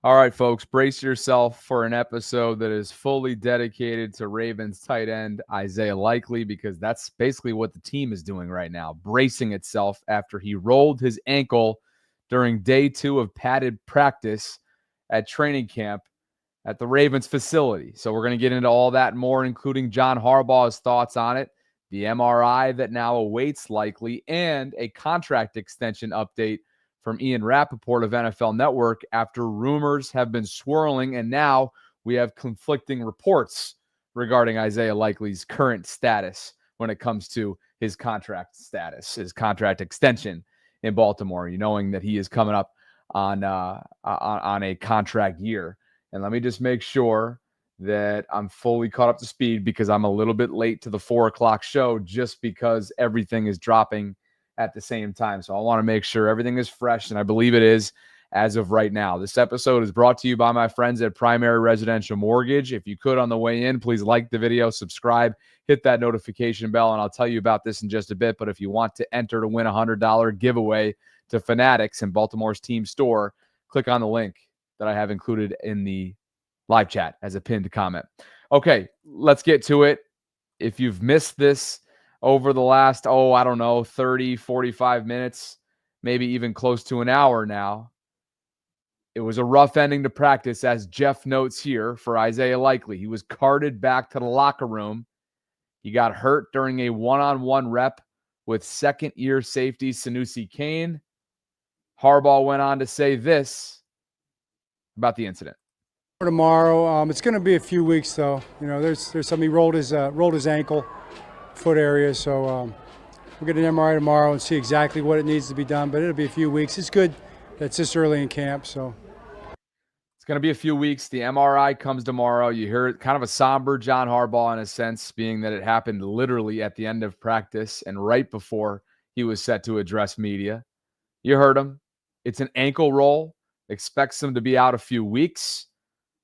All right, folks, brace yourself for an episode that is fully dedicated to Ravens tight end Isaiah Likely, because that's basically what the team is doing right now, bracing itself after he rolled his ankle during day 2 of padded practice at training camp at the Ravens facility. So we're going to get into all that and more, including John Harbaugh's thoughts on it, the MRI that now awaits Likely, and a contract extension update from Ian Rappaport of NFL Network after rumors have been swirling, and now we have conflicting reports regarding Isaiah Likely's current status when it comes to his contract status, his contract extension in Baltimore, knowing that he is coming up on a contract year. And let me just make sure that I'm fully caught up to speed, because I'm a little bit late to the 4 o'clock show just because everything is dropping at the same time. So I want to make sure everything is fresh, and I believe it is as of right now. This episode is brought to you by my friends at Primary Residential Mortgage. If you could, on the way in, please like the video, subscribe, hit that notification bell, and I'll tell you about this in just a bit. But if you want to enter to win a $100 giveaway to Fanatics in Baltimore's team store, click on the link that I have included in the live chat as a pinned comment. Okay, let's get to it. If you've missed this over the last, 30, 45 minutes, maybe even close to an hour now, it was a rough ending to practice, as Jeff notes here, for Isaiah Likely. He was carted back to the locker room. He got hurt during a one-on-one rep with second-year safety Sanusi Kane. Harbaugh went on to say this about the incident. Tomorrow, it's going to be a few weeks though. There's something. He rolled his ankle, foot area. So we'll get an MRI tomorrow and see exactly what it needs to be done. But it'll be a few weeks. It's good that it's this early in camp. So it's going to be a few weeks. The MRI comes tomorrow. You hear kind of a somber John Harbaugh in a sense, being that it happened literally at the end of practice and right before he was set to address media. You heard him. It's an ankle roll. Expects him to be out a few weeks.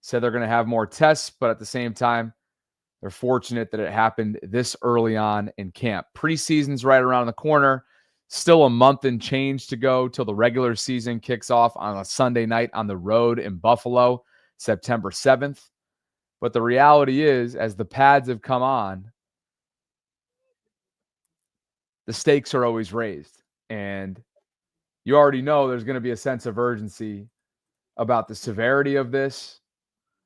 Said they're going to have more tests, but at the same time, they're fortunate that it happened this early on in camp. Preseason's right around the corner. Still a month and change to go till the regular season kicks off on a Sunday night on the road in Buffalo, September 7th. But the reality is, as the pads have come on, the stakes are always raised. And you already know there's going to be a sense of urgency about the severity of this,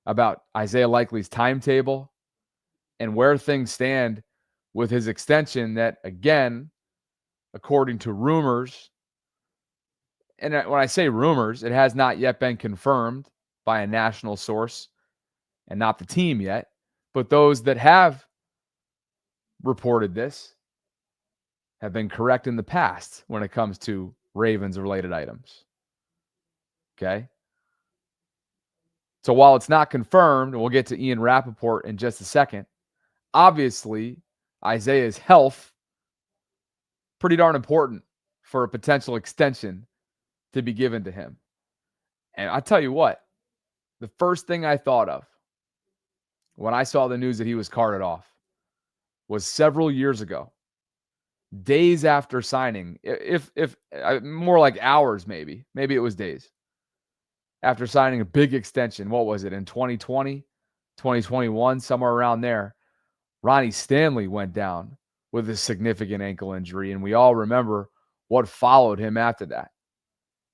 about Isaiah Likely's timetable, and where things stand with his extension that, again, according to rumors, and when I say rumors, it has not yet been confirmed by a national source and not the team yet, but those that have reported this have been correct in the past when it comes to Ravens-related items. Okay? So while it's not confirmed, and we'll get to Ian Rappaport in just a second, obviously Isaiah's health, pretty darn important for a potential extension to be given to him. And I tell you what, the first thing I thought of when I saw the news that he was carted off was several years ago, days after signing, if more like hours maybe it was days, after signing a big extension. What was it, in 2020, 2021, somewhere around there? Ronnie Stanley went down with a significant ankle injury, and we all remember what followed him after that.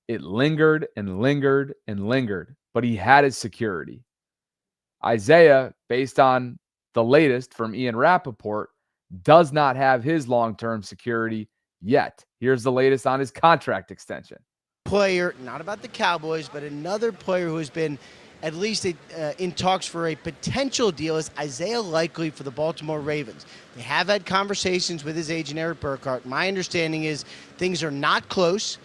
It lingered and lingered and lingered, but he had his security. Isaiah, based on the latest from Ian Rappaport, does not have his long-term security yet. Here's the latest on his contract extension. Player, not about the Cowboys, but another player who has been at least in talks for a potential deal is Isaiah Likely for the Baltimore Ravens. They have had conversations with his agent, Eric Burkhart. My understanding is things are not close,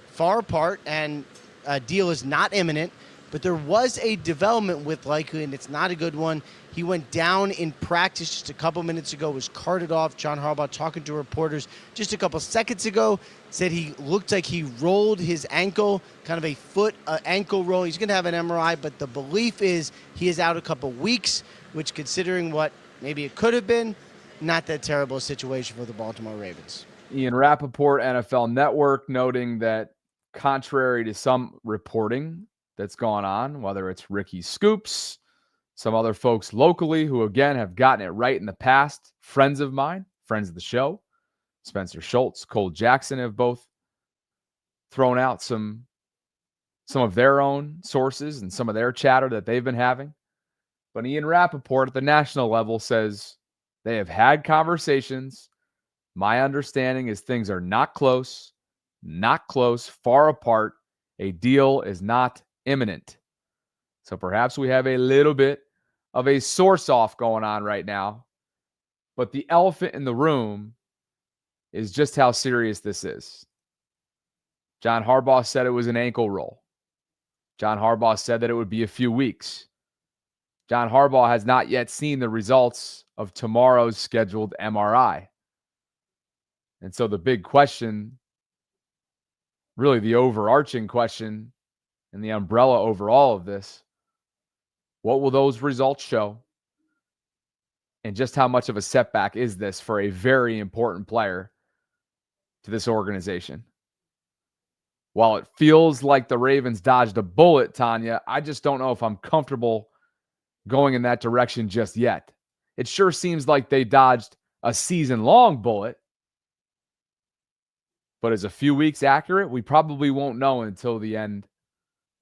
far apart, and a deal is not imminent. But there was a development with Likely, and it's not a good one. He went down in practice just a couple minutes ago, was carted off. John Harbaugh, talking to reporters just a couple seconds ago, said he looked like he rolled his ankle, kind of a foot ankle roll. He's going to have an MRI, but the belief is he is out a couple weeks, which, considering what maybe it could have been, not that terrible a situation for the Baltimore Ravens. Ian Rappaport, NFL Network, noting that contrary to some reporting, that's gone on, whether it's Ricky Scoops, some other folks locally who, again, have gotten it right in the past. Friends of mine, friends of the show, Spencer Schultz, Cole Jackson have both thrown out some of their own sources and some of their chatter that they've been having. But Ian Rappaport at the national level says they have had conversations. My understanding is things are not close, far apart. A deal is not imminent. So perhaps we have a little bit of a source off going on right now. But the elephant in the room is just how serious this is. John Harbaugh said it was an ankle roll. John Harbaugh said that it would be a few weeks. John Harbaugh has not yet seen the results of tomorrow's scheduled MRI. And so the big question, really the overarching question and the umbrella over all of this, what will those results show? And just how much of a setback is this for a very important player to this organization? While it feels like the Ravens dodged a bullet, Tanya, I just don't know if I'm comfortable going in that direction just yet. It sure seems like they dodged a season-long bullet. But is a few weeks accurate? We probably won't know until the end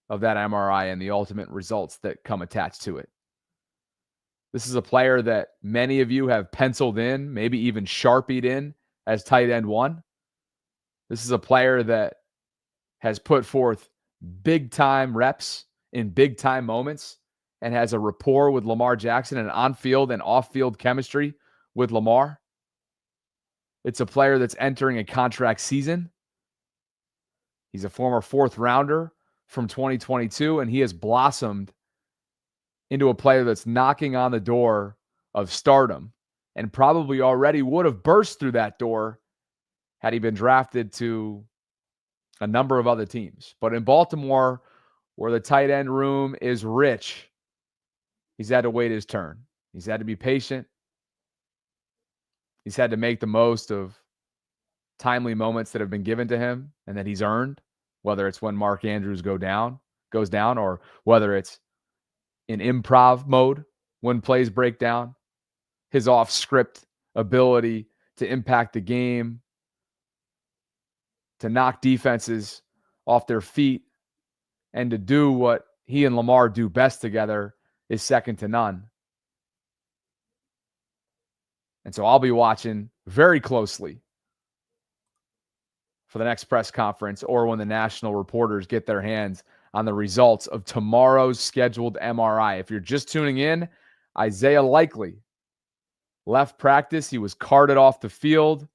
of that MRI and the ultimate results that come attached to it. This is a player that many of you have penciled in, maybe even Sharpied in as tight end one. This is a player that has put forth big-time reps in big-time moments and has a rapport with Lamar Jackson and on-field and off-field chemistry with Lamar. It's a player that's entering a contract season. He's a former fourth rounder from 2022, and he has blossomed into a player that's knocking on the door of stardom and probably already would have burst through that door had he been drafted to a number of other teams. But in Baltimore, where the tight end room is rich, he's had to wait his turn. He's had to be patient. He's had to make the most of timely moments that have been given to him and that he's earned, whether it's when Mark Andrews goes down, or whether it's in improv mode when plays break down. His off-script ability to impact the game, to knock defenses off their feet, and to do what he and Lamar do best together is second to none. And so I'll be watching very closely for the next press conference or when the national reporters get their hands on the results of tomorrow's scheduled MRI. If you're just tuning in, Isaiah Likely left practice. He was carted off the field.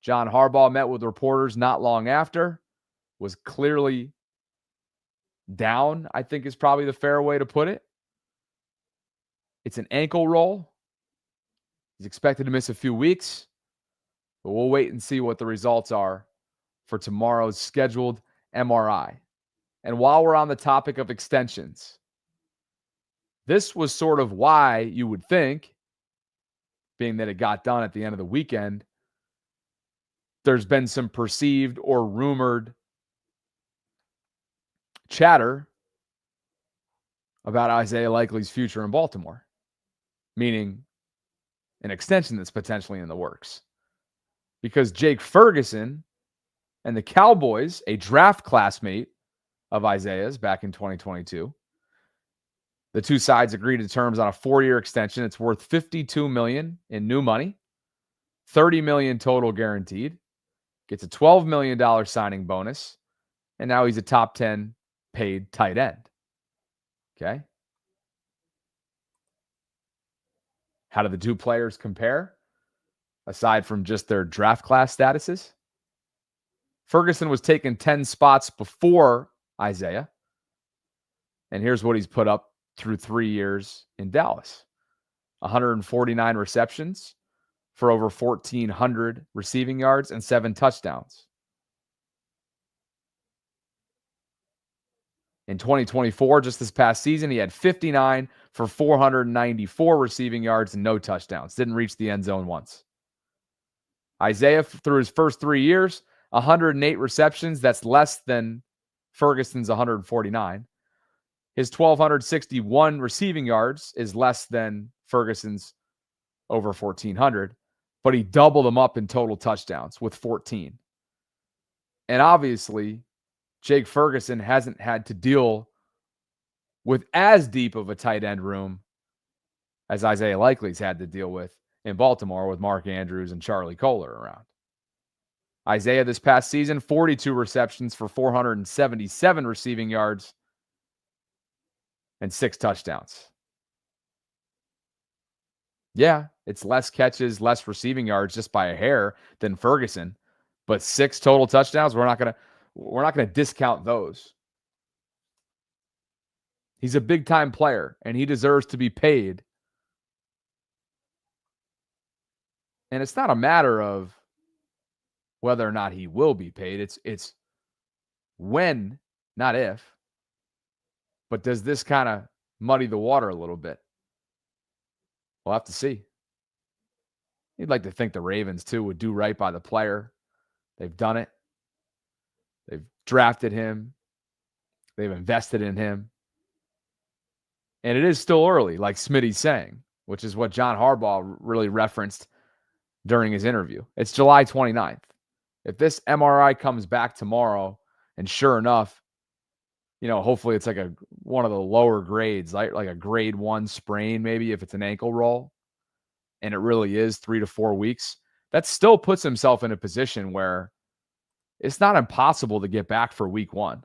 John Harbaugh met with reporters not long after, was clearly down, I think is probably the fair way to put it. It's an ankle roll. He's expected to miss a few weeks, but we'll wait and see what the results are for tomorrow's scheduled MRI. And while we're on the topic of extensions, this was sort of why you would think, being that it got done at the end of the weekend, there's been some perceived or rumored chatter about Isaiah Likely's future in Baltimore, meaning an extension that's potentially in the works. Because Jake Ferguson and the Cowboys, a draft classmate of Isaiah's back in 2022, the two sides agreed to terms on a 4-year extension. It's worth $52 million in new money, $30 million total guaranteed, gets a $12 million signing bonus, and now he's a top 10 paid tight end. Okay. How do the two players compare, aside from just their draft class statuses? Ferguson was taken 10 spots before Isaiah, and here's what he's put up through 3 years in Dallas. 149 receptions for over 1,400 receiving yards and 7 touchdowns. In 2024, just this past season, he had 59 for 494 receiving yards and no touchdowns. Didn't reach the end zone once. Isaiah, through his first 3 years, 108 receptions. That's less than Ferguson's 149. His 1,261 receiving yards is less than Ferguson's over 1,400, but he doubled him up in total touchdowns with 14. And obviously, Jake Ferguson hasn't had to deal with as deep of a tight end room as Isaiah Likely's had to deal with in Baltimore with Mark Andrews and Charlie Kolar around. Isaiah this past season, 42 receptions for 477 receiving yards and 6 touchdowns. Yeah, it's less catches, less receiving yards just by a hair than Ferguson, but 6 total touchdowns, we're not going to discount those. He's a big-time player, and he deserves to be paid. And it's not a matter of whether or not he will be paid. It's when, not if. But does this kind of muddy the water a little bit? We'll have to see. You'd like to think the Ravens, too, would do right by the player. They've done it. They've drafted him. They've invested in him. And it is still early, like Smitty's saying, which is what John Harbaugh really referenced during his interview. It's July 29th. If this MRI comes back tomorrow, and sure enough, hopefully it's like one of the lower grades, like a grade 1 sprain, maybe if it's an ankle roll, and it really is 3 to 4 weeks, that still puts himself in a position where it's not impossible to get back for week 1.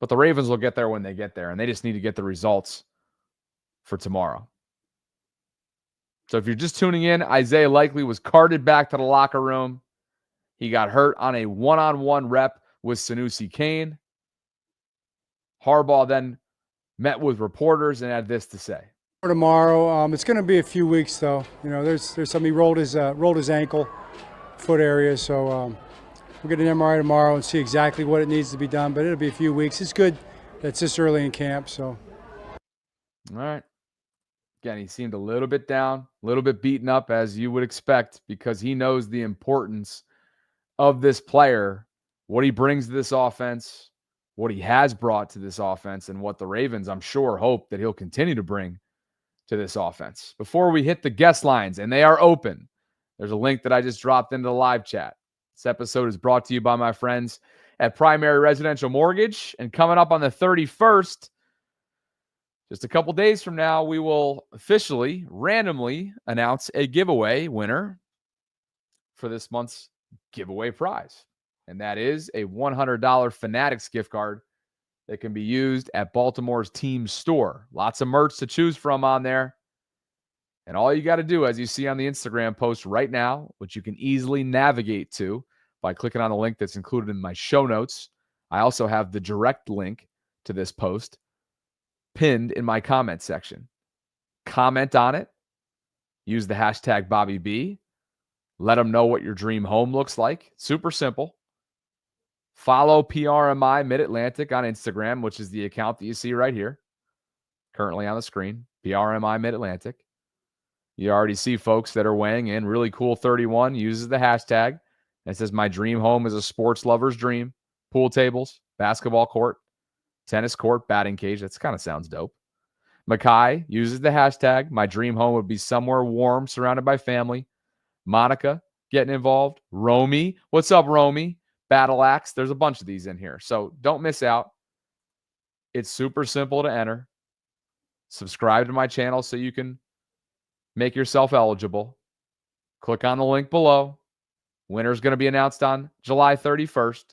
But the Ravens will get there when they get there, and they just need to get the results for tomorrow. So if you're just tuning in, Isaiah Likely was carted back to the locker room. He got hurt on a one-on-one rep with Sanusi Kane. Harbaugh then met with reporters and had this to say. Tomorrow, it's going to be a few weeks though. There's something. He rolled his ankle, foot area, so we'll get an MRI tomorrow and see exactly what it needs to be done. But it'll be a few weeks. It's good that it's this early in camp. So, all right. Again, he seemed a little bit down, a little bit beaten up, as you would expect, because he knows the importance of this player, what he brings to this offense, what he has brought to this offense, and what the Ravens, I'm sure, hope that he'll continue to bring to this offense. Before we hit the guest lines, and they are open, there's a link that I just dropped into the live chat. This episode is brought to you by my friends at Primary Residential Mortgage, and coming up on the 31st, just a couple days from now, we will officially, randomly announce a giveaway winner for this month's giveaway prize. And that is a $100 Fanatics gift card that can be used at Baltimore's team store. Lots of merch to choose from on there. And all you got to do, as you see on the Instagram post right now, which you can easily navigate to by clicking on the link that's included in my show notes. I also have the direct link to this post pinned in my comment section. Comment on it. Use the hashtag BobbyB. Let them know what your dream home looks like. Super simple. Follow PRMI Mid-Atlantic on Instagram, which is the account that you see right here, currently on the screen, PRMI Mid-Atlantic. You already see folks that are weighing in. Really Cool 31 uses the hashtag. It says, my dream home is a sports lover's dream. Pool tables, basketball court, tennis court, batting cage. That kind of sounds dope. Makai uses the hashtag, my dream home would be somewhere warm, surrounded by family. Monica getting involved. Romy, what's up, Romy? Battle Axe. There's a bunch of these in here. So don't miss out. It's super simple to enter. Subscribe to my channel so you can make yourself eligible. Click on the link below. Winner's going to be announced on July 31st.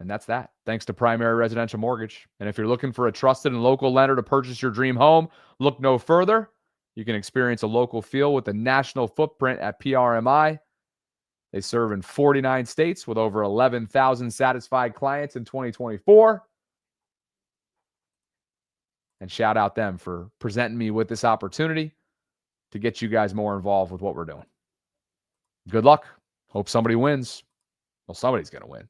And that's that. Thanks to Primary Residential Mortgage. And if you're looking for a trusted and local lender to purchase your dream home, look no further. You can experience a local feel with a national footprint at PRMI. They serve in 49 states with over 11,000 satisfied clients in 2024. And shout out them for presenting me with this opportunity to get you guys more involved with what we're doing. Good luck. Hope somebody wins. Well, somebody's going to win.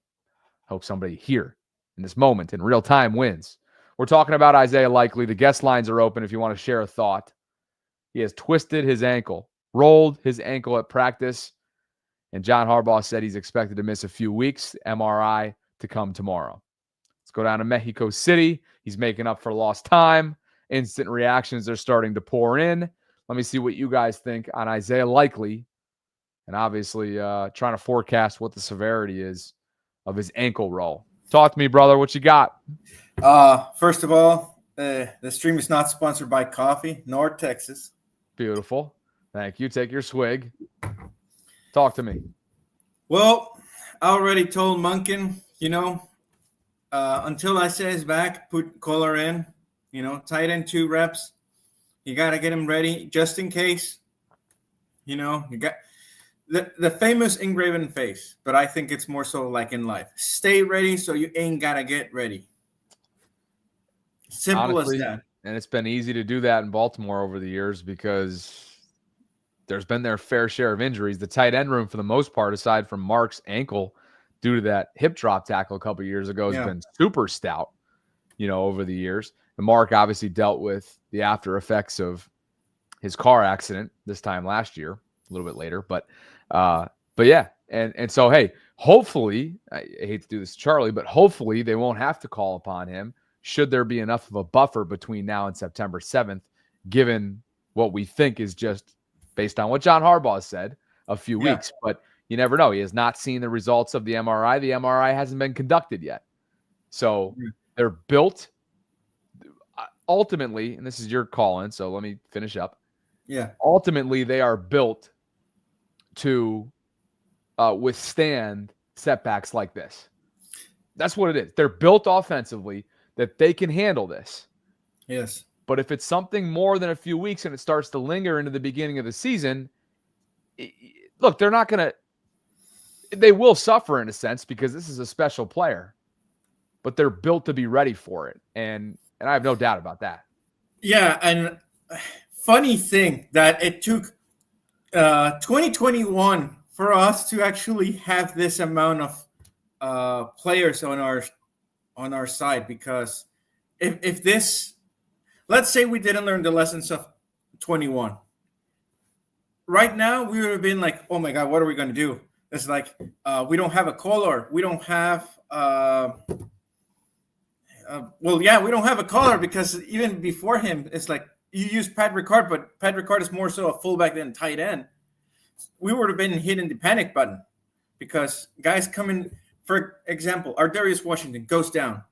Hope somebody here in this moment in real time wins. We're talking about Isaiah Likely. The guest lines are open if you want to share a thought. He has twisted his ankle, rolled his ankle at practice, and John Harbaugh said he's expected to miss a few weeks. MRI to come tomorrow. Let's go down to Mexico City. He's making up for lost time. Instant reactions are starting to pour in. Let me see what you guys think on Isaiah Likely, and obviously trying to forecast what the severity is of his ankle roll. Talk to me, brother. What you got? First of all, the stream is not sponsored by coffee nor Texas. Beautiful. Thank you. Take your swig. Talk to me. Well, I already told Munkin, until I say he's back, put Kohler in, tight end 2 reps. You got to get him ready just in case. You got the famous engraven face, but I think it's more so like in life. Stay ready so you ain't got to get ready. Simple Honestly, as that. And it's been easy to do that in Baltimore over the years because there's been their fair share of injuries. The tight end room, for the most part, aside from Mark's ankle due to that hip drop tackle a couple of years ago, has been super stout, over the years. And Mark obviously dealt with the after effects of his car accident this time last year, a little bit later. But yeah. And so, hey, hopefully, I hate to do this to Charlie, but hopefully they won't have to call upon him should there be enough of a buffer between now and September 7th, given what we think is just based on what John Harbaugh said a few weeks. But you never know. He has not seen the results of the MRI. The MRI hasn't been conducted yet. So they're built ultimately, and this is your call-in, so let me finish up. Yeah. Ultimately, they are built to withstand setbacks like this. That's what it is. They're built offensively that they can handle this. Yes. But if it's something more than a few weeks and it starts to linger into the beginning of the season, look, they're not going to – they will suffer in a sense because this is a special player. But they're built to be ready for it. And I have no doubt about that. Yeah, and funny thing that it took 2021 for us to actually have this amount of players on our side, because if this, let's say we didn't learn the lessons of 21, right now we would have been like, oh my God, what are we going to do? It's like we don't have a caller, we don't have we don't have a caller, because even before him, it's like you use Pat Ricard, but Pat Ricard is more so a fullback than tight end. We would have been hitting the panic button because guys coming. For example, our Darius Washington goes down.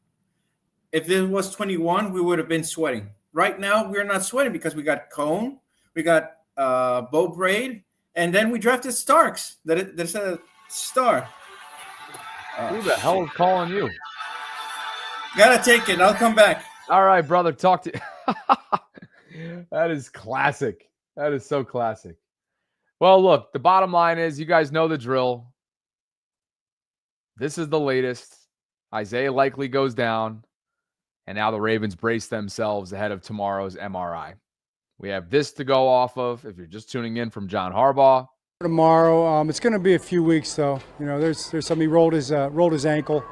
If it was 21, we would have been sweating. Right now, we're not sweating because we got Cone, we got Bo Braid, and then we drafted Starks. That's a star. Who the hell is calling you? Gotta take it. I'll come back. All right, brother. Talk to you. That is classic. That is so classic. Well, look, the bottom line is you guys know the drill. This is the latest. Isaiah Likely goes down, and now the Ravens brace themselves ahead of tomorrow's MRI. We have this to go off of if you're just tuning in from John Harbaugh. Tomorrow, it's going to be a few weeks though. There's something. He rolled his ankle,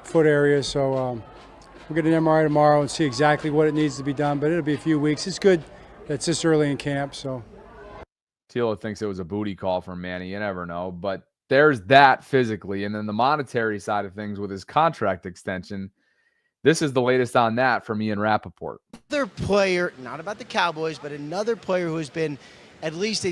foot area, so we'll get an MRI tomorrow and see exactly what it needs to be done. But it'll be a few weeks. It's good that's this early in camp. So Tila thinks it was a booty call from Manny. You never know, but there's that physically. And then the monetary side of things with his contract extension, this is the latest on that from Ian Rappaport. Another player, not about the Cowboys, but another player who has been at least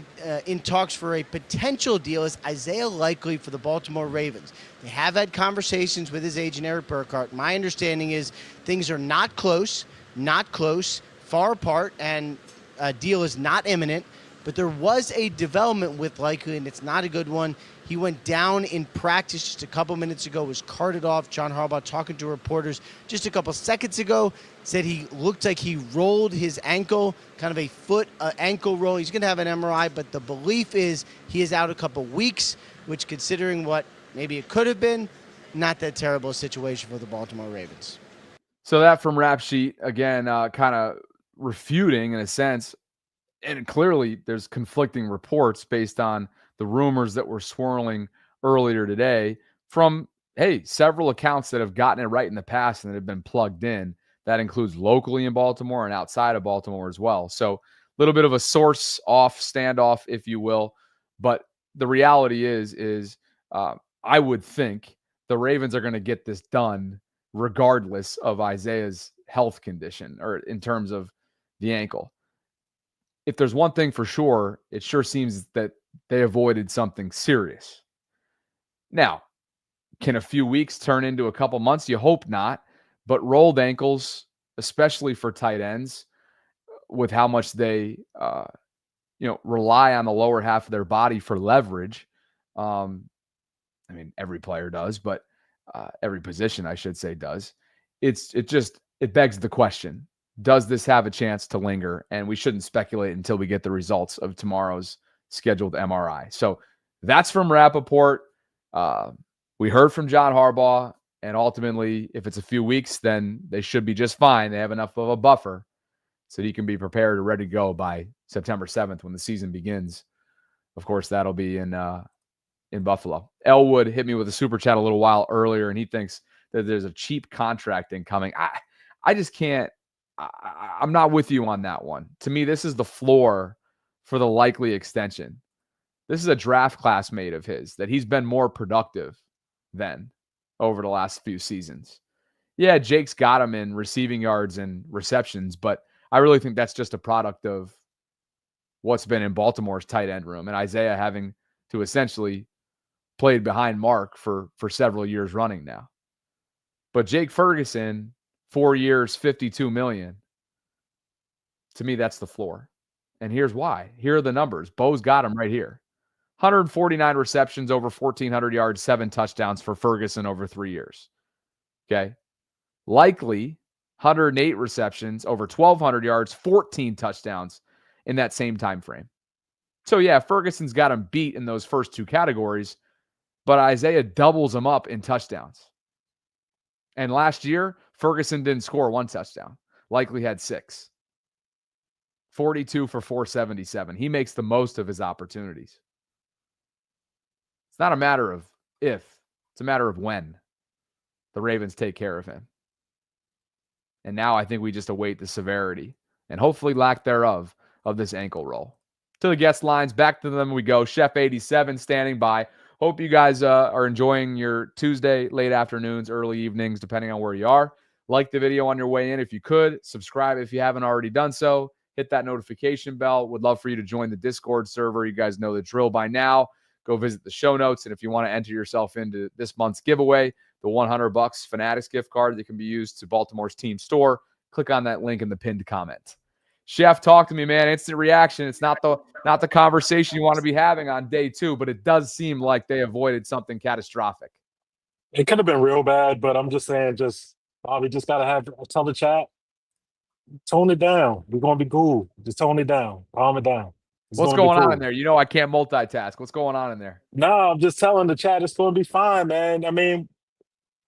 in talks for a potential deal is Isaiah Likely for the Baltimore Ravens. They have had conversations with his agent, Eric Burkhart. My understanding is things are not close, far apart, and a deal is not imminent. But there was a development with Likely, and it's not a good one. He went down in practice just a couple minutes ago, was carted off. John Harbaugh, talking to reporters just a couple seconds ago, said he looked like he rolled his ankle, kind of a foot ankle roll. He's going to have an MRI, but the belief is he is out a couple weeks, which, considering what maybe it could have been, not that terrible a situation for the Baltimore Ravens. So that from Rap Sheet, again, kind of refuting in a sense, and clearly there's conflicting reports based on the rumors that were swirling earlier today from, several accounts that have gotten it right in the past and that have been plugged in. That includes locally in Baltimore and outside of Baltimore as well. So a little bit of a source off standoff, if you will. But the reality is I would think the Ravens are going to get this done regardless of Isaiah's health condition or in terms of the ankle. If there's one thing for sure, it sure seems that they avoided something serious. Now, can a few weeks turn into a couple months? You hope not. But rolled ankles, especially for tight ends, with how much they rely on the lower half of their body for leverage. I mean, every player does, but every position, I should say, does. It begs the question: does this have a chance to linger? And we shouldn't speculate until we get the results of tomorrow's scheduled MRI. So that's from Rappaport. We heard from John Harbaugh, and ultimately, if it's a few weeks, then they should be just fine. They have enough of a buffer so he can be prepared and ready to go by September 7th when the season begins. Of course, that'll be in Buffalo. Elwood hit me with a super chat a little while earlier, and he thinks that there's a cheap contract incoming. I just can't. I'm not with you on that one. To me, this is the floor for the likely extension. This is a draft classmate of his that he's been more productive than over the last few seasons. Yeah, Jake's got him in receiving yards and receptions, but I really think that's just a product of what's been in Baltimore's tight end room and Isaiah having to essentially played behind Mark for several years running now. But Jake Ferguson, 4 years, $52 million. To me, that's the floor. And here's why. Here are the numbers. Bo's got him right here. 149 receptions, over 1,400 yards, 7 touchdowns for Ferguson over 3 years. Okay. Likely 108 receptions, over 1,200 yards, 14 touchdowns in that same time frame. So, yeah, Ferguson's got him beat in those first two categories, but Isaiah doubles him up in touchdowns. And last year, Ferguson didn't score 1 touchdown. Likely had 6. 42 for 477. He makes the most of his opportunities. It's not a matter of if, it's a matter of when the Ravens take care of him. And now I think we just await the severity and hopefully lack thereof of this ankle roll. To the guest lines, back to them we go. Chef 87 standing by. Hope you guys are enjoying your Tuesday late afternoons, early evenings, depending on where you are. Like the video on your way in if you could. Subscribe if you haven't already done so. Hit that notification bell. Would love for you to join the Discord server. You guys know the drill by now. Go visit the show notes. And if you want to enter yourself into this month's giveaway, the $100 Fanatics gift card that can be used to Baltimore's team store, click on that link in the pinned comment. Chef, talk to me, man. Instant reaction. It's not the conversation you want to be having on day 2, but it does seem like they avoided something catastrophic. It could have been real bad, but I'm just saying, we just gotta tell the chat, tone it down. We're gonna be cool. Just tone it down, calm it down. What's going on in there? You know I can't multitask. What's going on in there? No, I'm just telling the chat it's gonna be fine, man. I mean,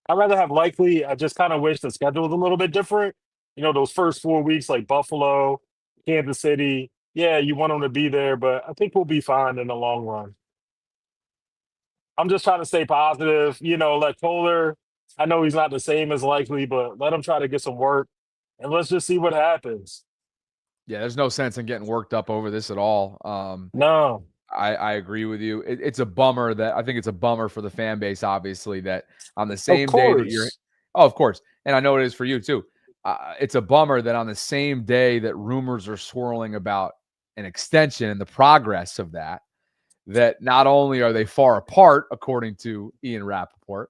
I'd rather have likely. I just kind of wish the schedule was a little bit different. You know, those first 4 weeks, like Buffalo, Kansas City. Yeah, you want them to be there, but I think we'll be fine in the long run. I'm just trying to stay positive. You know, let Kohler, I know he's not the same as likely, but let him try to get some work, and let's just see what happens. Yeah, there's no sense in getting worked up over this at all. No. I agree with you. It's a bummer I think it's a bummer for the fan base, obviously, that on the same day that you're – oh, of course. And I know it is for you too. It's a bummer that on the same day that rumors are swirling about an extension and the progress of that not only are they far apart, according to Ian Rappaport,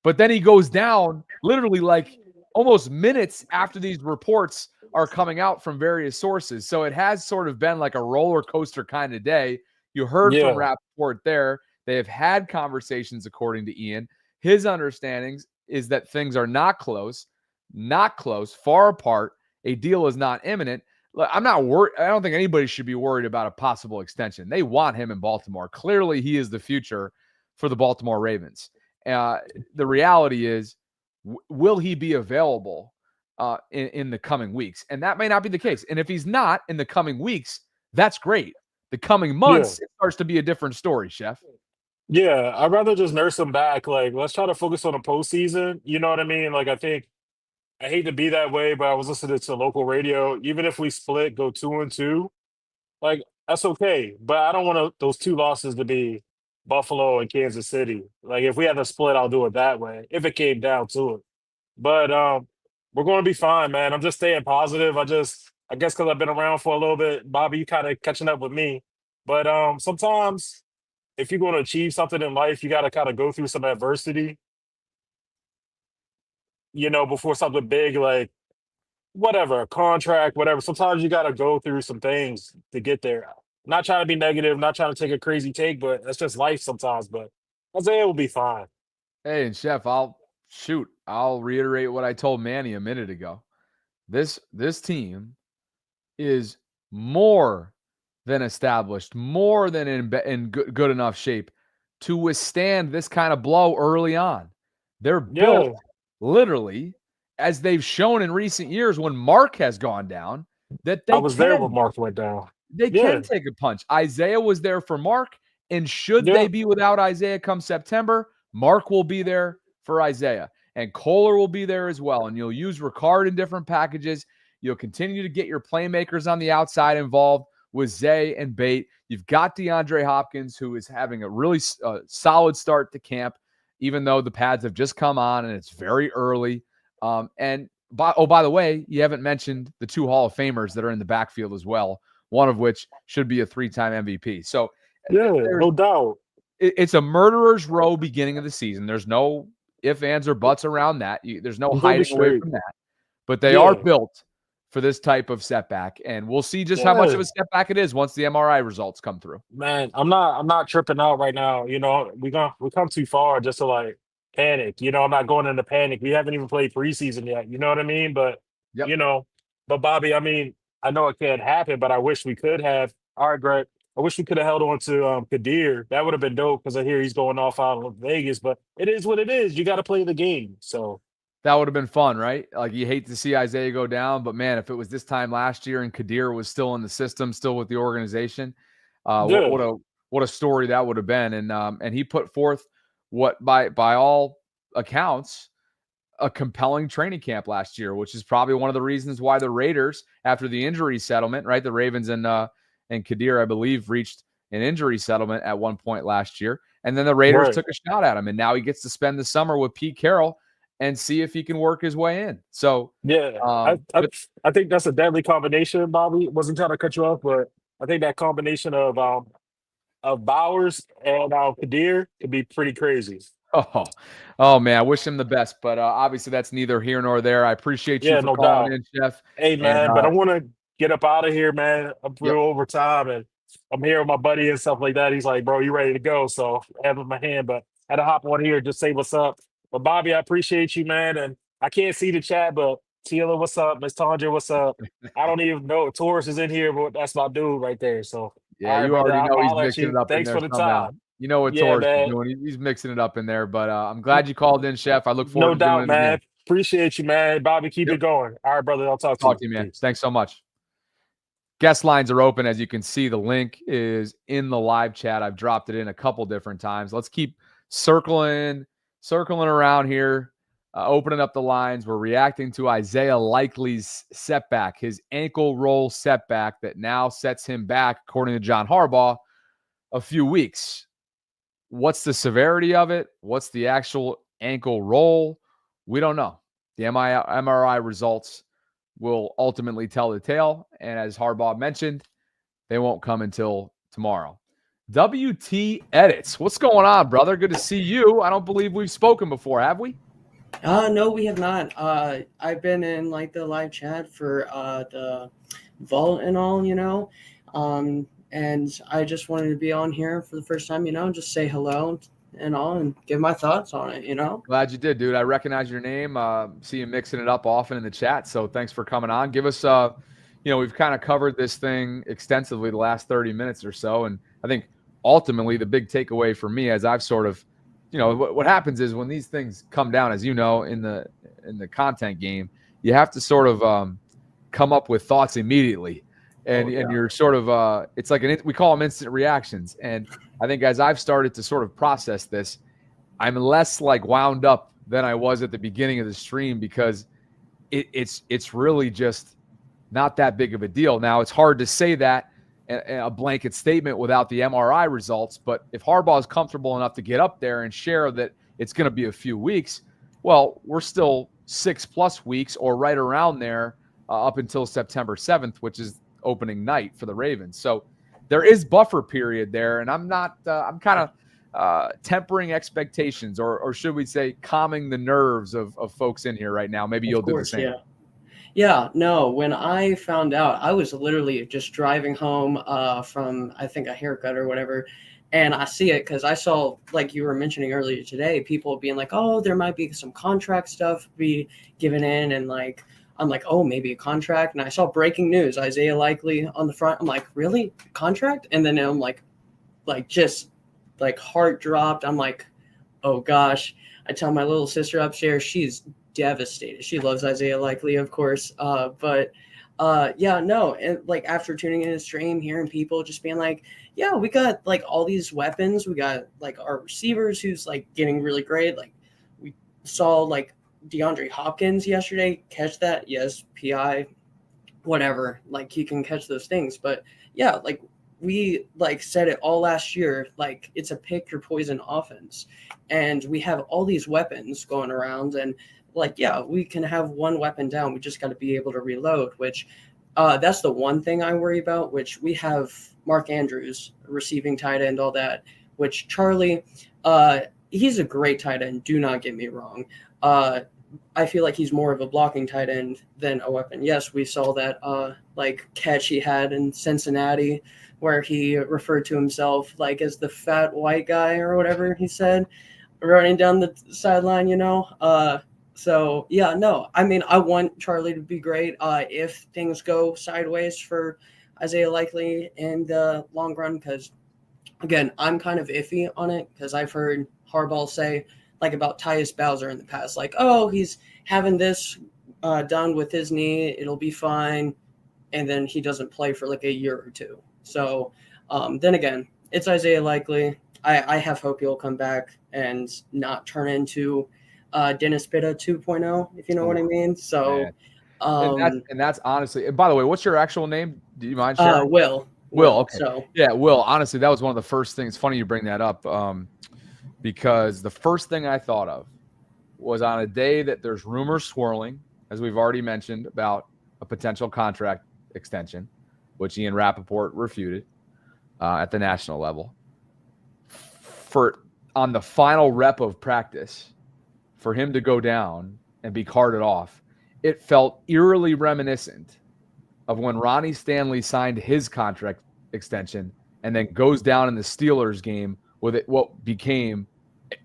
but then he goes down literally like almost minutes after these reports are coming out from various sources. So it has sort of been like a roller coaster kind of day. You heard from Rappaport there. They have had conversations, according to Ian. His understandings is that things are not close, far apart. A deal is not imminent. Look, I'm not worried. I don't think anybody should be worried about a possible extension. They want him in Baltimore. Clearly, he is the future for the Baltimore Ravens. The reality is, will he be available in the coming weeks? And that may not be the case. And if he's not in the coming weeks, that's great. The coming months, it starts to be a different story, Chef. Yeah, I'd rather just nurse him back. Like, let's try to focus on the postseason. You know what I mean? Like, I hate to be that way, but I was listening to local radio. Even if we split, go 2-2, like, that's okay. But I don't want those 2 losses to be Buffalo and Kansas City. Like if we had a split, I'll do it that way if it came down to it. But we're going to be fine, man. I'm just staying positive. I guess because I've been around for a little bit, Bobby, you kind of catching up with me. But sometimes if you're going to achieve something in life, you got to kind of go through some adversity, before something big like whatever, a contract, whatever. Sometimes you got to go through some things to get there. Not trying to be negative, not trying to take a crazy take, but that's just life sometimes. But Isaiah will be fine. Hey, and Chef, I'll reiterate what I told Manny a minute ago. This team is more than established, more than in good enough shape to withstand this kind of blow early on. They're built Yeah, literally, as they've shown in recent years when Mark has gone down, that I they was there when can. Mark went down. They Yeah, can take a punch. Isaiah was there for Mark, and should yeah, they be without Isaiah come September, Mark will be there for Isaiah, and Kohler will be there as well. And you'll use Ricard in different packages. You'll continue to get your playmakers on the outside involved with Zay and Bate. You've got DeAndre Hopkins, who is having a really solid start to camp, even though the pads have just come on and it's very early. By the way, you haven't mentioned the 2 Hall of Famers that are in the backfield as well, one of which should be a 3-time MVP. So yeah, no doubt. it's a murderer's row beginning of the season. There's no ifs, ands, or buts around that. There's no I'm gonna be hiding away straight. from that. But they are Yeah, built for this type of setback, and we'll see just how much of yeah. a setback it is once the MRI results come through. Man, I'm not tripping out right now. We come too far just to like panic. I'm not going into panic. We haven't even played preseason yet. You know what I mean? But Yep. you know, but Bobby, I mean, I know it can't happen, but I wish we could have. All right, Greg. I wish we could have held on to Kadir. That would have been dope because I hear he's going off out of Vegas. But it is what it is. You got to play the game. So That would have been fun, right? Like, you hate to see Isaiah go down, but man, if it was this time last year and Kadir was still in the system, still with the organization, yeah, what a story that would have been. And he put forth what by all accounts a compelling training camp last year, which is probably one of the reasons why the Raiders, after the injury settlement, right? The Ravens and Kadir, I believe, reached an injury settlement at one point last year, and then the Raiders right. took a shot at him, and now he gets to spend the summer with Pete Carroll and see if he can work his way in. So, Yeah, I, I but I think that's a deadly combination, Bobby. Wasn't trying to cut you off, but I think that combination of Bowers and Kadir could be pretty crazy. oh man, I wish him the best, but obviously that's neither here nor there. I appreciate you Yeah, for no calling doubt. in, Chef. Hey And man, but I want to get up out of here, man. I'm yep, through overtime, and I'm here with my buddy and stuff like that. He's like, "Bro, you ready to go?" So I have it in my hand, but I had to hop on here just say what's up. But Bobby, I appreciate you, man. And I can't see the chat, but Tila, what's up? Miss Tandra, what's up? I don't even know if Taurus is in here, but that's my dude right there. So yeah, all right, you brother, already I'll know he's holler at mixing it you. up in Thanks there for the somehow. time. You know what Yeah, Torres is man. doing. He's mixing it up in there, but I'm glad you called in, Chef. I look forward No to doing doubt, it again. man. Appreciate you, man. Bobby, keep Yep. it going. All right, brother. I'll talk to Talk you. to you, man. Peace. Thanks so much. Guest lines are open. As you can see, the link is in the live chat. I've dropped it in a couple different times. Let's keep circling around here, opening up the lines. We're reacting to Isaiah Likely's setback, his ankle roll setback that now sets him back, according to John Harbaugh, a few weeks. What's the severity of it? What's the actual ankle roll? We don't know. The MRI results will ultimately tell the tale. And as Harbaugh mentioned, they won't come until tomorrow. WT Edits. What's going on, brother? Good to see you. I don't believe we've spoken before, have we? No, we have not. I've been in like the live chat for the vault and all. And I just wanted to be on here for the first time, just say hello and all and give my thoughts on it. Glad you did, dude. I recognize your name. See you mixing it up often in the chat. So thanks for coming on. Give us, we've kind of covered this thing extensively the last 30 minutes or so. And I think ultimately the big takeaway for me, as I've sort of, what happens is when these things come down, as you know, in the content game, you have to sort of come up with thoughts immediately. And you're sort of, it's like we call them instant reactions. And I think as I've started to sort of process this, I'm less like wound up than I was at the beginning of the stream because it's really just not that big of a deal. Now, it's hard to say that a blanket statement without the MRI results. But if Harbaugh is comfortable enough to get up there and share that it's going to be a few weeks, well, we're still 6+ weeks or right around there up until September 7th, which is opening night for the Ravens. So there is buffer period there, and I'm kind of tempering expectations, or should we say calming the nerves of folks in here right now. Maybe you'll do the same. Yeah. Yeah, no, when I found out, I was literally just driving home from, I think, a haircut or whatever, and I see it because I saw, like you were mentioning earlier today, people being like, oh, there might be some contract stuff be given in, and like, I'm like, oh, maybe a contract, and I saw breaking news, Isaiah Likely on the front. I'm like, really? Contract? And then I'm like just like heart dropped. I'm like, oh gosh. I tell my little sister upstairs, she's devastated. She loves Isaiah Likely, of course. Yeah, no. And like after tuning in the stream, hearing people just being like, yeah, we got like all these weapons. We got like our receivers who's like getting really great. Like we saw like DeAndre Hopkins yesterday catch that. Yes, PI, whatever. Like he can catch those things. But yeah, like we like said it all last year, like it's a pick your poison offense. And we have all these weapons going around, and like, yeah, we can have one weapon down. We just got to be able to reload, which that's the one thing I worry about, which we have Mark Andrews, receiving tight end, all that, which Charlie, he's a great tight end. Do not get me wrong. I feel like he's more of a blocking tight end than a weapon. Yes, we saw that like catch he had in Cincinnati where he referred to himself like as the fat white guy or whatever he said, running down the sideline, you know. So, yeah, no, I mean, I want Charlie to be great. If things go sideways for Isaiah Likely in the long run, because, again, I'm kind of iffy on it because I've heard Harbaugh say, like, about Tyus Bowser in the past, like, oh, he's having this done with his knee. It'll be fine. And then he doesn't play for, like, a year or two. So, then again, it's Isaiah Likely. I have hope he'll come back and not turn into Dennis Pitta 2.0, if you know what I mean. So, and that's honestly. And by the way, what's your actual name? Do you mind sharing? Will. Okay. So yeah, Will. Honestly, that was one of the first things. Funny you bring that up, because the first thing I thought of was on a day that there's rumors swirling, as we've already mentioned, about a potential contract extension, which Ian Rappaport refuted at the national level. On the final rep of practice, for him to go down and be carted off, it felt eerily reminiscent of when Ronnie Stanley signed his contract extension and then goes down in the Steelers game with it, what became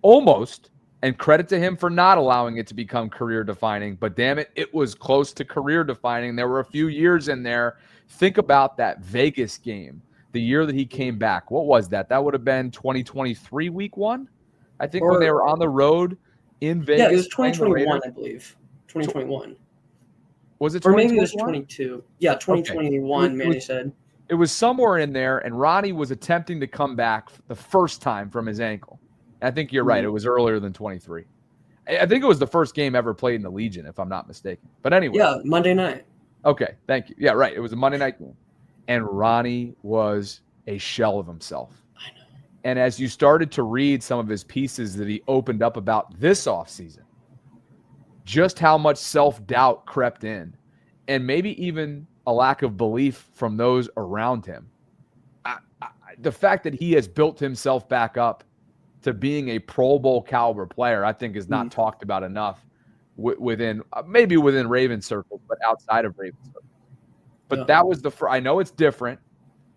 almost, and credit to him for not allowing it to become career defining, but damn it, it was close to career defining. There were a few years in there. Think about that Vegas game, the year that he came back. What was that? That would have been 2023 week 1, I think, when they were on the road in Vegas. Yeah, it was 2021, I believe. 2021. Was it 2021? Or maybe it was 22. Yeah, 2021, okay. Manny said. It was somewhere in there, and Ronnie was attempting to come back the first time from his ankle. I think you're right. It was earlier than 23. I think it was the first game ever played in the Legion, if I'm not mistaken. But anyway. Yeah, Monday night. Okay, thank you. Yeah, right. It was a Monday night game. And Ronnie was a shell of himself. I know. And as you started to read some of his pieces that he opened up about this offseason, just how much self-doubt crept in, and maybe even a lack of belief from those around him. The fact that he has built himself back up to being a Pro Bowl caliber player, I think is not talked about enough within Ravens circles, but outside of Ravens circles. But that was I know it's different,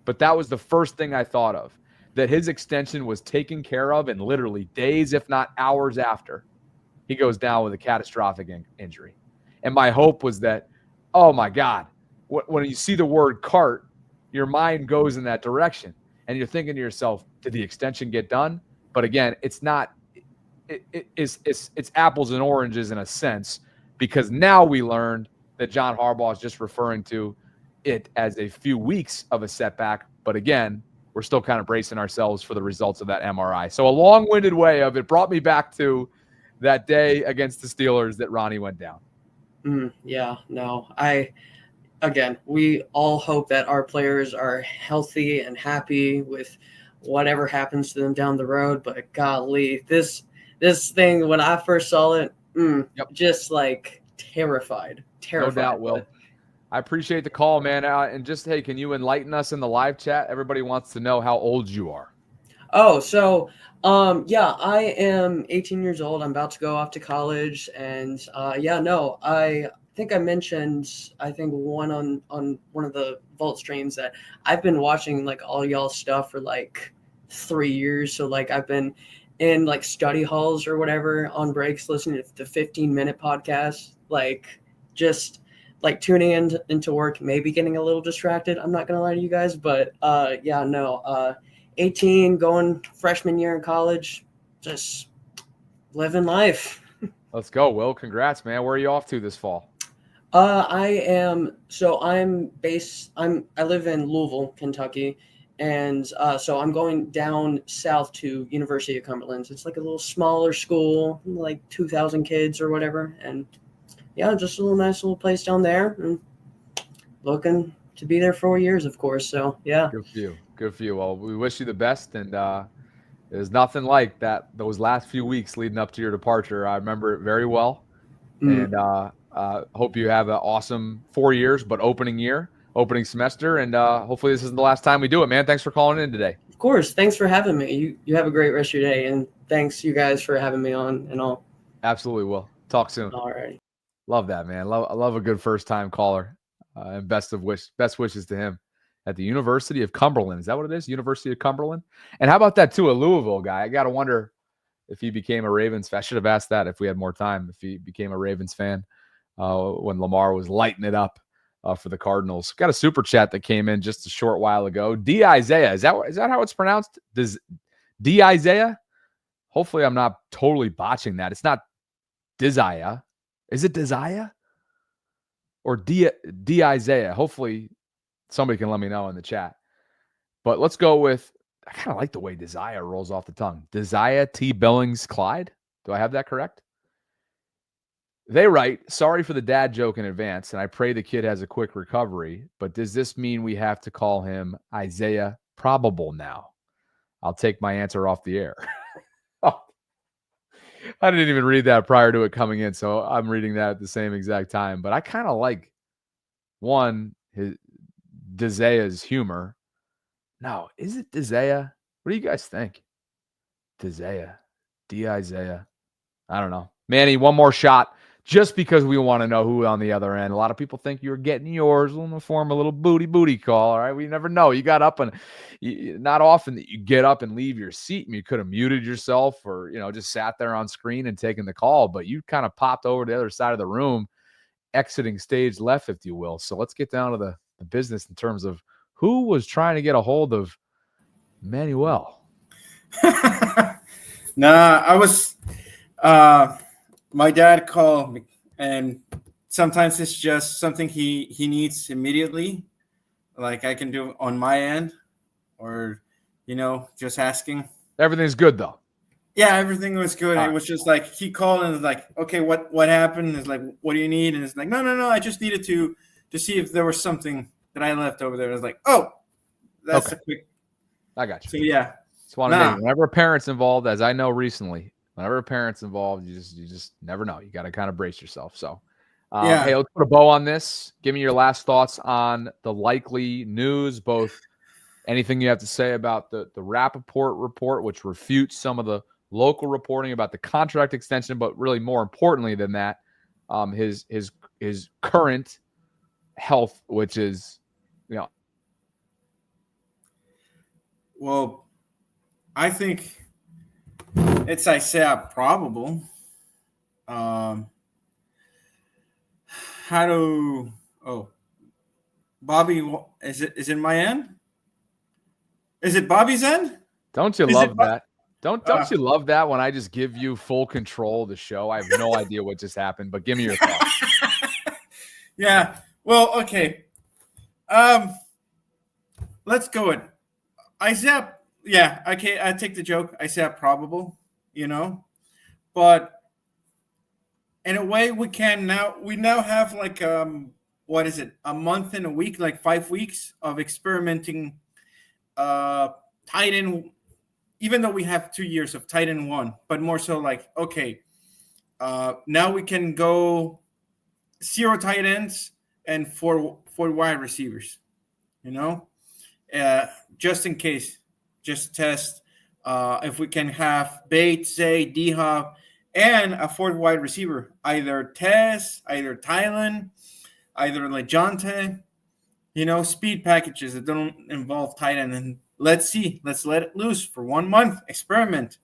but that was the first thing I thought of, that his extension was taken care of, and literally days, if not hours after, he goes down with a catastrophic injury. And my hope was that, oh my God, when you see the word cart, your mind goes in that direction. And you're thinking to yourself, did the extension get done? But again, it's not. It's apples and oranges in a sense, because now we learned that John Harbaugh is just referring to it as a few weeks of a setback. But again, we're still kind of bracing ourselves for the results of that MRI. So a long-winded way of it brought me back to that day against the Steelers that Ronnie went down. Yeah, no, again, we all hope that our players are healthy and happy with whatever happens to them down the road. But golly, this thing, when I first saw it, just like terrified. No doubt, Will. But I appreciate the call, man. And just, hey, can you enlighten us in the live chat? Everybody wants to know how old you are. oh, so yeah, I am 18 years old. I'm about to go off to college, and I think I mentioned, one on one of the Vault streams, that I've been watching like all y'all stuff for like 3 years. So like I've been in like study halls or whatever on breaks listening to the 15-minute podcast, like just like tuning into work, maybe getting a little distracted. I'm not gonna lie to you guys, but 18, going freshman year in college, just living life. Let's go, Will. Congrats, man. Where are you off to this fall? I live in Louisville, Kentucky, and so I'm going down south to University of Cumberland. It's like a little smaller school, like 2,000 kids or whatever, and yeah, just a nice little place down there, and looking to be there for 4 years, of course. So yeah. Good for you. Good for you. Well, we wish you the best, and there's nothing like that. Those last few weeks leading up to your departure, I remember it very well, and hope you have an awesome 4 years, but opening semester, and hopefully this isn't the last time we do it, man. Thanks for calling in today. Of course. Thanks for having me. You have a great rest of your day, and thanks you guys for having me on and all. Absolutely, Will. Talk soon. All right. Love that, man. I love a good first-time caller, and best wishes to him at the University of Cumberland. Is that what it is? University of Cumberland? And how about that, too, a Louisville guy? I got to wonder if he became a Ravens fan. I should have asked that if we had more time, if he became a Ravens fan when Lamar was lighting it up for the Cardinals. Got a super chat that came in just a short while ago. D. Isaiah. Is that how it's pronounced? D. Isaiah? Hopefully I'm not totally botching that. It's not Desire. Is it Desire? Or D. Isaiah? Hopefully somebody can let me know in the chat. But let's go with, I kind of like the way Desire rolls off the tongue. Desire T. Billings Clyde. Do I have that correct? They write, sorry for the dad joke in advance, and I pray the kid has a quick recovery, but does this mean we have to call him Isaiah Probable now? I'll take my answer off the air. I didn't even read that prior to it coming in, so I'm reading that at the same exact time. But I kind of like, Desaiah's humor. No, is it Desaiah? What do you guys think? Desaiah. D. Isaiah. I don't know. Manny, one more shot just because we want to know who on the other end. A lot of people think you're getting yours in the form of a little booty call. All right. We never know. You got up, and not often that you get up and leave your seat, and you could have muted yourself or, just sat there on screen and taken the call, but you kind of popped over to the other side of the room, exiting stage left, if you will. So let's get down to the business in terms of who was trying to get a hold of Manuel. Nah, I was my dad called me, and sometimes it's just something he needs immediately, like I can do on my end, or just asking. Everything's good though. Yeah, everything was good. All it was just like he called and was like, okay, what happened? It's like, what do you need? And it's like, no, I just needed to see if there was something that I left over there. And I was like, oh, that's okay. a quick. I got you. So yeah. Just want to know, whenever a parent's involved, as I know recently, whenever a parent's involved, you just never know. You got to kind of brace yourself. So, hey, let's put a bow on this. Give me your last thoughts on the likely news, both anything you have to say about the Rappaport report, which refutes some of the local reporting about the contract extension, but really more importantly than that, his current health, which is, Well, I think it's Isaiah probable. Bobby, is it my end? Is it Bobby's end? Don't you love that? Don't you love that when I just give you full control of the show? I have no idea what just happened, but give me your thoughts. Yeah. Well, okay. Let's go with Isaiah. Yeah, okay, I take the joke. Isaiah probable, but in a way we now have like what is it, a month and a week, like 5 weeks of experimenting tight end, even though we have 2 years of tight end one, but more so like, okay, now we can go 0 tight ends and four wide receivers, just in case, just test if we can have Bates, Zay, D-Hop, and a fourth wide receiver, either Tess, either Tylen, either LeJonte, speed packages that don't involve tight end. And let's see, let's let it loose for 1 month, experiment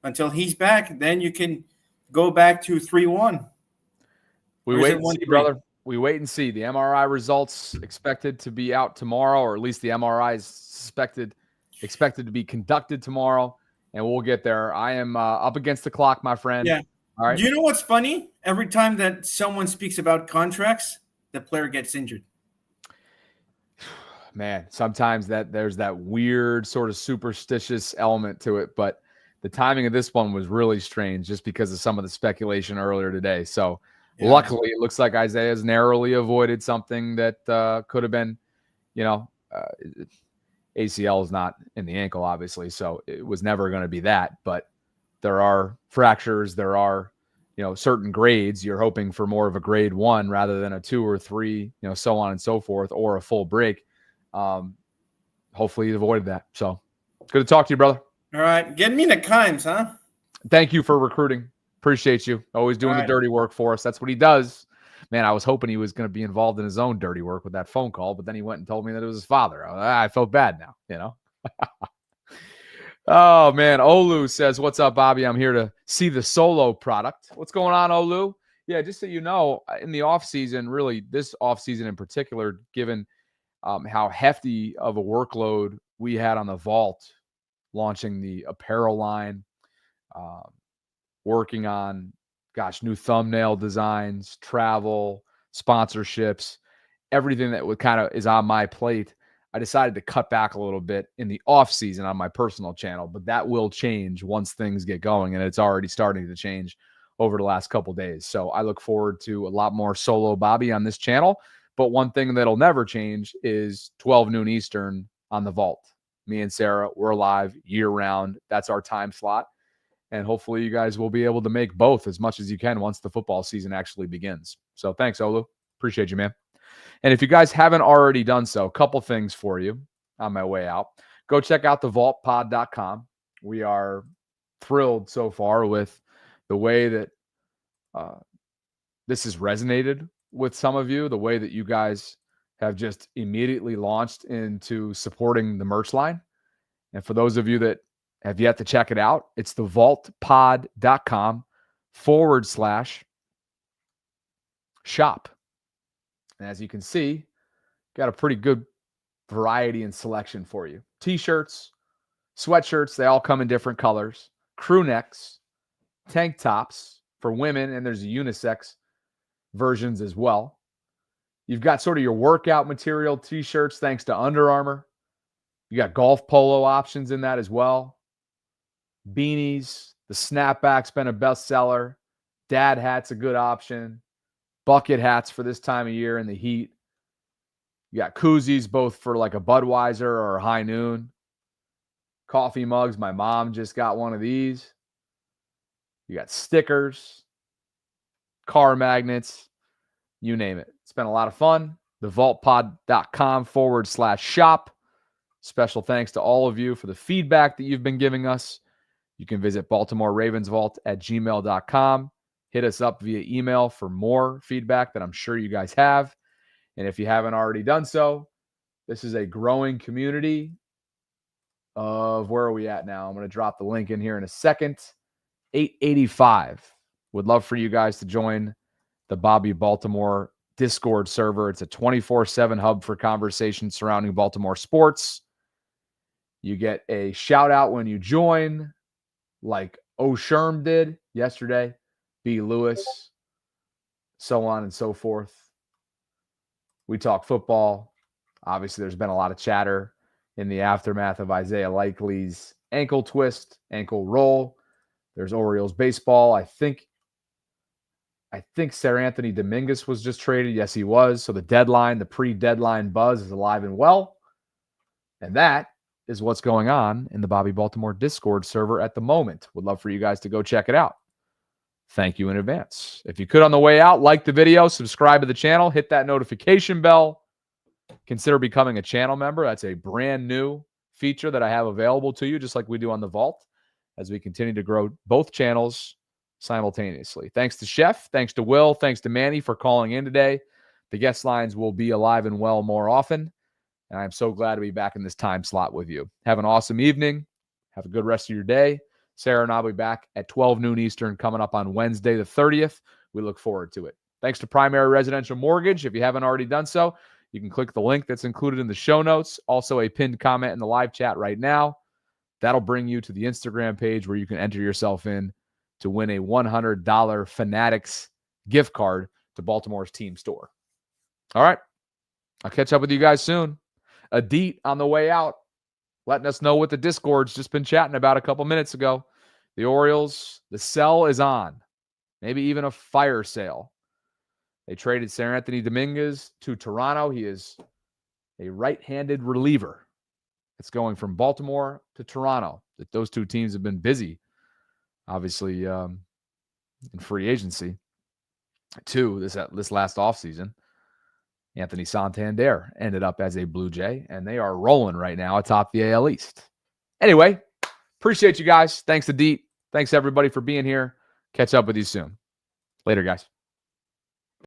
until he's back. Then you can go back to 3-1. We wait and see, brother. We wait and see. The MRI results expected to be out tomorrow, or at least the MRI is expected to be conducted tomorrow, and we'll get there. I am up against the clock, my friend. Yeah. All right. You know what's funny? Every time that someone speaks about contracts, the player gets injured. Man, sometimes there's that weird sort of superstitious element to it, but the timing of this one was really strange just because of some of the speculation earlier today. So luckily, it looks like Isaiah's narrowly avoided something that could have been, ACL is not in the ankle, obviously, so it was never going to be that. But there are fractures, there are, certain grades. You're hoping for more of a grade 1 rather than a 2 or 3, so on and so forth, or a full break. Hopefully you avoided that. So good to talk to you, brother. All right. Get me the Kimes, huh? Thank you for recruiting. Appreciate you. Always doing the dirty work for us. That's what he does. Man, I was hoping he was going to be involved in his own dirty work with that phone call, but then he went and told me that it was his father. I felt bad now, Oh, man. Olu says, what's up, Bobby? I'm here to see the solo product. What's going on, Olu? Yeah, just so you know, in the offseason, really this offseason in particular, given how hefty of a workload we had on the vault, launching the apparel line, working on, new thumbnail designs, travel, sponsorships, everything that would kind of is on my plate. I decided to cut back a little bit in the off season on my personal channel, but that will change once things get going, and it's already starting to change over the last couple days. So I look forward to a lot more solo Bobby on this channel. But one thing that'll never change is 12 noon Eastern on the vault. Me and Sarah, we're live year round. That's our time slot. And hopefully you guys will be able to make both as much as you can once the football season actually begins. So thanks, Olu. Appreciate you, man. And if you guys haven't already done so, a couple things for you on my way out. Go check out thevaultpod.com. We are thrilled so far with the way that this has resonated with some of you, the way that you guys have just immediately launched into supporting the merch line. And for those of you that have yet to check it out, it's thevaultpod.com/shop. And as you can see, got a pretty good variety and selection for you. T-shirts, sweatshirts, they all come in different colors. Crew necks, tank tops for women, and there's unisex versions as well. You've got sort of your workout material T-shirts thanks to Under Armour. You got golf polo options in that as well. Beanies, the snapback's been a bestseller. Dad hat's a good option. Bucket hats for this time of year in the heat. You got koozies, both for like a Budweiser or a High Noon. Coffee mugs. My mom just got one of these. You got stickers, car magnets, you name it. It's been a lot of fun. Thevaultpod.com/shop. Special thanks to all of you for the feedback that you've been giving us. You can visit BaltimoreRavensVault@gmail.com. Hit us up via email for more feedback that I'm sure you guys have. And if you haven't already done so, this is a growing community of, where are we at now? I'm going to drop the link in here in a second. 885. Would love for you guys to join the Bobby Baltimore Discord server. It's a 24/7 hub for conversations surrounding Baltimore sports. You get a shout out when you join, like O'Sherm did yesterday, B. Lewis, so on and so forth. We talk football. Obviously, there's been a lot of chatter in the aftermath of Isaiah Likely's ankle twist, ankle roll. There's Orioles baseball. I think I think Sir Anthony Dominguez was just traded. Yes, he was. So the deadline, the pre-deadline buzz is alive and well. And that is what's going on in the Bobby Baltimore Discord server at the moment. Would love for you guys to go check it out. Thank you in advance. If you could on the way out, like the video, subscribe to the channel, hit that notification bell. Consider becoming a channel member. That's a brand new feature that I have available to you, just like we do on the Vault, as we continue to grow both channels simultaneously. Thanks to Chef, thanks to Will, thanks to Manny for calling in today. The guest lines will be alive and well more often, and I'm so glad to be back in this time slot with you. Have an awesome evening. Have a good rest of your day. Sarah and I will be back at 12 noon Eastern coming up on Wednesday the 30th. We look forward to it. Thanks to Primary Residential Mortgage. If you haven't already done so, you can click the link that's included in the show notes. Also, a pinned comment in the live chat right now. That'll bring you to the Instagram page where you can enter yourself in to win a $100 Fanatics gift card to Baltimore's team store. All right. I'll catch up with you guys soon. Adit on the way out, letting us know what the Discord's just been chatting about a couple minutes ago. The Orioles, the sell is on. Maybe even a fire sale. They traded Sir Anthony Dominguez to Toronto. He is a right-handed reliever. It's going from Baltimore to Toronto. Those two teams have been busy, obviously, in free agency. This last offseason, Anthony Santander ended up as a Blue Jay, and they are rolling right now atop the AL East. Anyway, appreciate you guys. Thanks to Deet. Thanks, everybody, for being here. Catch up with you soon. Later, guys.